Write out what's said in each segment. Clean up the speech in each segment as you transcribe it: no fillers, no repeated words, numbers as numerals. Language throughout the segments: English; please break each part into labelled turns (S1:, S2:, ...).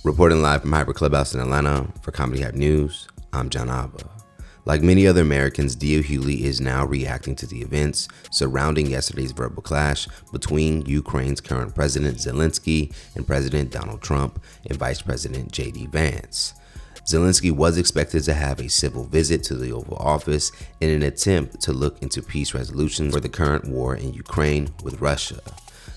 S1: Reporting live from Hyper Clubhouse in Atlanta for Comedy Hype News, I'm John Alba. Like many other Americans, Hughley is now reacting to the events surrounding yesterday's verbal clash between Ukraine's current President Zelensky and President Donald Trump and Vice President J.D. Vance. Zelensky was expected to have a civil visit to the Oval Office in an attempt to look into peace resolutions for the current war in Ukraine with Russia.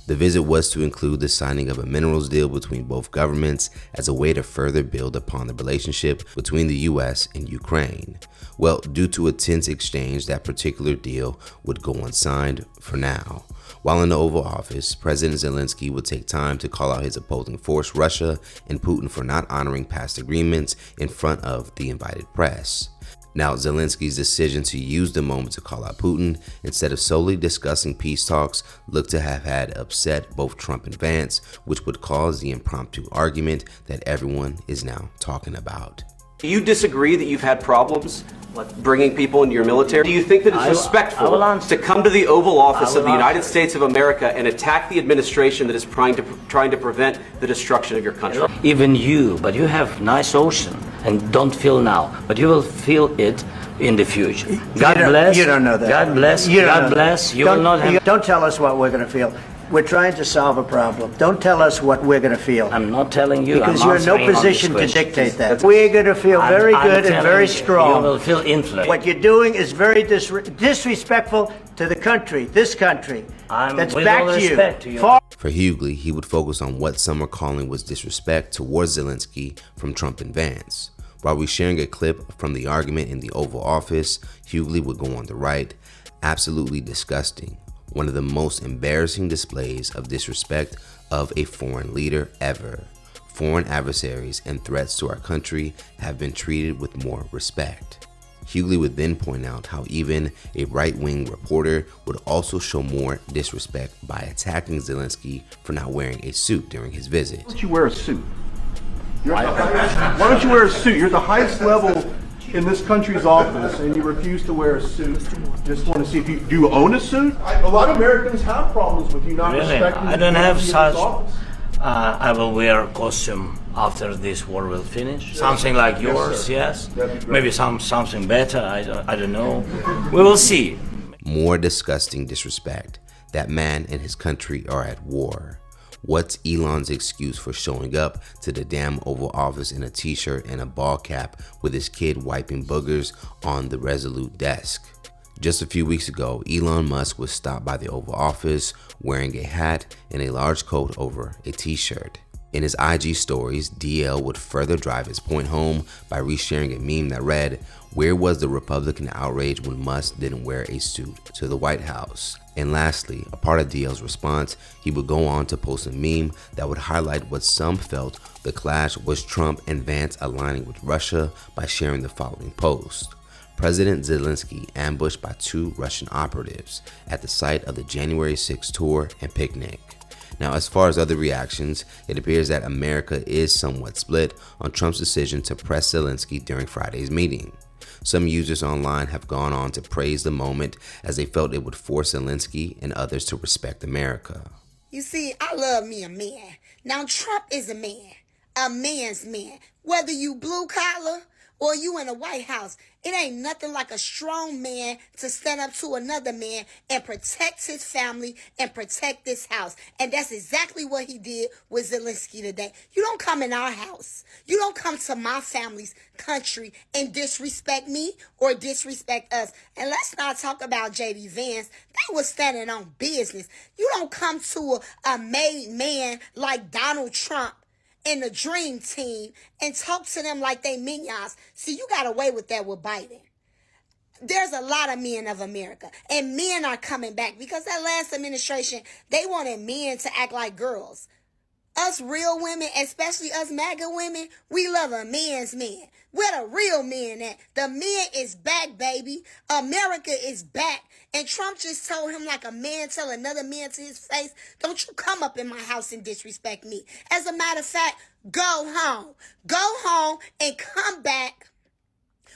S1: The visit was to include the signing of a minerals deal between both governments as a way to further build upon the relationship between the US and Ukraine. Well, due to a tense exchange, that particular deal would go unsigned for now. While in the Oval Office, President Zelensky would take time to call out his opposing force, Russia, and Putin for not honoring past agreements in front of the invited press. Now, Zelensky's decision to use the moment to call out Putin instead of solely discussing peace talks looked to have had upset both Trump and Vance, which would cause the impromptu argument that everyone is now talking about.
S2: Do you disagree that you've had problems bringing people into your military? Do you think that it's respectful to come to the Oval Office of the United States of America and attack the administration that is trying to prevent the destruction of your country?
S3: Even you, but you have nice ocean and don't feel now, but you will feel it in the future. God bless.
S4: You don't know that.
S3: God bless. God bless. You will not have.
S4: Don't tell us what we're going to feel. We're trying to solve a problem. Don't tell us what we're going to feel.
S3: I'm not telling you.
S4: Because you're in no position to dictate that. We're going to feel very good and very strong.
S3: You will feel influenced.
S4: What you're doing is very disrespectful to the country, this country. That's back to you.
S1: For Hughley, he would focus on what some are calling was disrespect towards Zelensky from Trump and Vance. While we're sharing a clip from the argument in the Oval Office, Hughley would go on to write, "Absolutely disgusting. One of the most embarrassing displays of disrespect of a foreign leader ever. Foreign adversaries and threats to our country have been treated with more respect." Hughley would then point out how even a right-wing reporter would also show more disrespect by attacking Zelensky for not wearing a suit during his visit.
S5: Why don't you wear a suit? Why don't you wear a suit? You're the highest level in this country's office and you refuse to wear a suit. Just want to see if do you own a suit? A lot of Americans have problems with you not respecting
S3: I don't have such.
S5: office.
S3: I will wear a costume after this war will finish. Something like yours, yes. Maybe something better. I don't know. We will see.
S1: More disgusting disrespect. That man and his country are at war. What's Elon's excuse for showing up to the damn Oval Office in a t-shirt and a ball cap with his kid wiping boogers on the Resolute desk? Just a few weeks ago, Elon Musk was stopped by the Oval Office wearing a hat and a large coat over a t-shirt. In his IG stories, DL would further drive his point home by resharing a meme that read, "Where was the Republican outrage when Musk didn't wear a suit to the White House?" And lastly, a part of DL's response, he would go on to post a meme that would highlight what some felt the clash was Trump and Vance aligning with Russia by sharing the following post. President Zelensky ambushed by 2 Russian operatives at the site of the January 6th tour and picnic. Now, as far as other reactions, it appears that America is somewhat split on Trump's decision to press Zelensky during Friday's meeting. Some users online have gone on to praise the moment as they felt it would force Zelensky and others to respect America.
S6: You see, I love me a man. Now, Trump is a man's man. Whether you blue collar or you in the White House, it ain't nothing like a strong man to stand up to another man and protect his family and protect this house. And that's exactly what he did with Zelensky today. You don't come in our house. You don't come to my family's country and disrespect me or disrespect us. And let's not talk about J.D. Vance. They was standing on business. You don't come to a made man like Donald Trump and the dream team and talk to them like they minions. See, you got away with that with Biden. There's a lot of men of America, and men are coming back because that last administration, they wanted men to act like girls. Us real women, especially us MAGA women, we love a man's man. Where the real men at? The man is back, baby. America is back. And Trump just told him like a man tell another man to his face, don't you come up in my house and disrespect me. As a matter of fact, go home. Go home and come back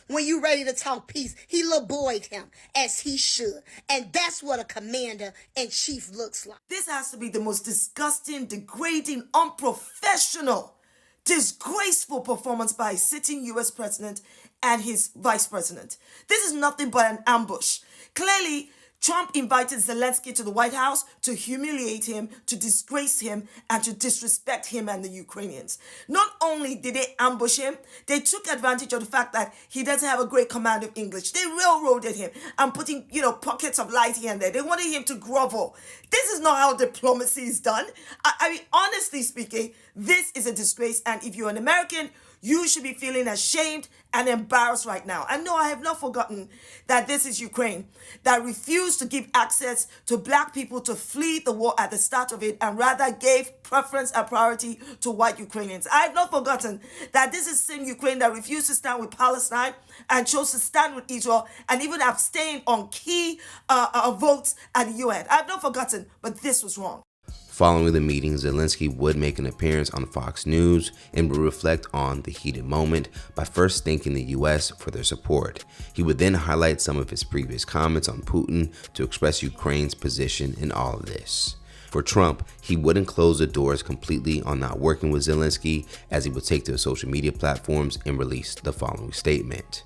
S6: when you ready to talk peace. He little boyed him as he should. And that's what a commander-in-chief looks like.
S7: This has to be the most disgusting, degrading, unprofessional Disgraceful performance by a sitting US president and his vice president. This is nothing but an ambush. Clearly, Trump invited Zelensky to the White House to humiliate him, to disgrace him, and to disrespect him and the Ukrainians. Not only did they ambush him, they took advantage of the fact that he doesn't have a great command of English. They railroaded him and putting, pockets of light here and there. They wanted him to grovel. This is not how diplomacy is done. I mean, honestly speaking, this is a disgrace. And if you're an American, you should be feeling ashamed and embarrassed right now. And no, I have not forgotten that this is Ukraine that refused to give access to black people to flee the war at the start of it and rather gave preference and priority to white Ukrainians. I have not forgotten that this is the same Ukraine that refused to stand with Palestine and chose to stand with Israel and even abstain on key votes at the UN. I have not forgotten, but this was wrong.
S1: Following the meeting, Zelensky would make an appearance on Fox News and would reflect on the heated moment by first thanking the US for their support. He would then highlight some of his previous comments on Putin to express Ukraine's position in all of this. For Trump, he wouldn't close the doors completely on not working with Zelensky, as he would take to his social media platforms and release the following statement.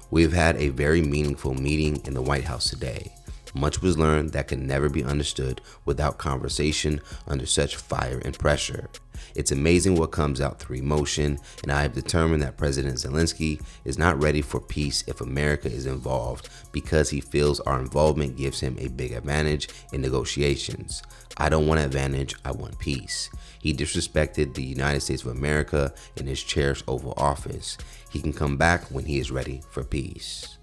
S1: "We have had a very meaningful meeting in the White House today. Much was learned that can never be understood without conversation under such fire and pressure. It's amazing what comes out through emotion, and I have determined that President Zelensky is not ready for peace if America is involved because he feels our involvement gives him a big advantage in negotiations. I don't want advantage, I want peace. He disrespected the United States of America in his chair's Oval Office. He can come back when he is ready for peace."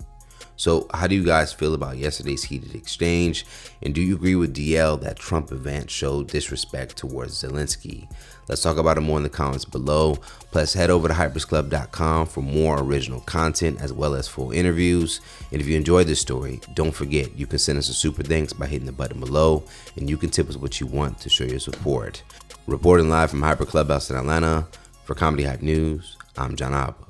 S1: So how do you guys feel about yesterday's heated exchange? And do you agree with DL that Trump and Vance showed disrespect towards Zelensky? Let's talk about it more in the comments below. Plus, head over to hypersclub.com for more original content as well as full interviews. And if you enjoyed this story, don't forget you can send us a super thanks by hitting the button below, and you can tip us what you want to show your support. Reporting live from Hyper Clubhouse in Atlanta, for Comedy Hype News, I'm John Abba.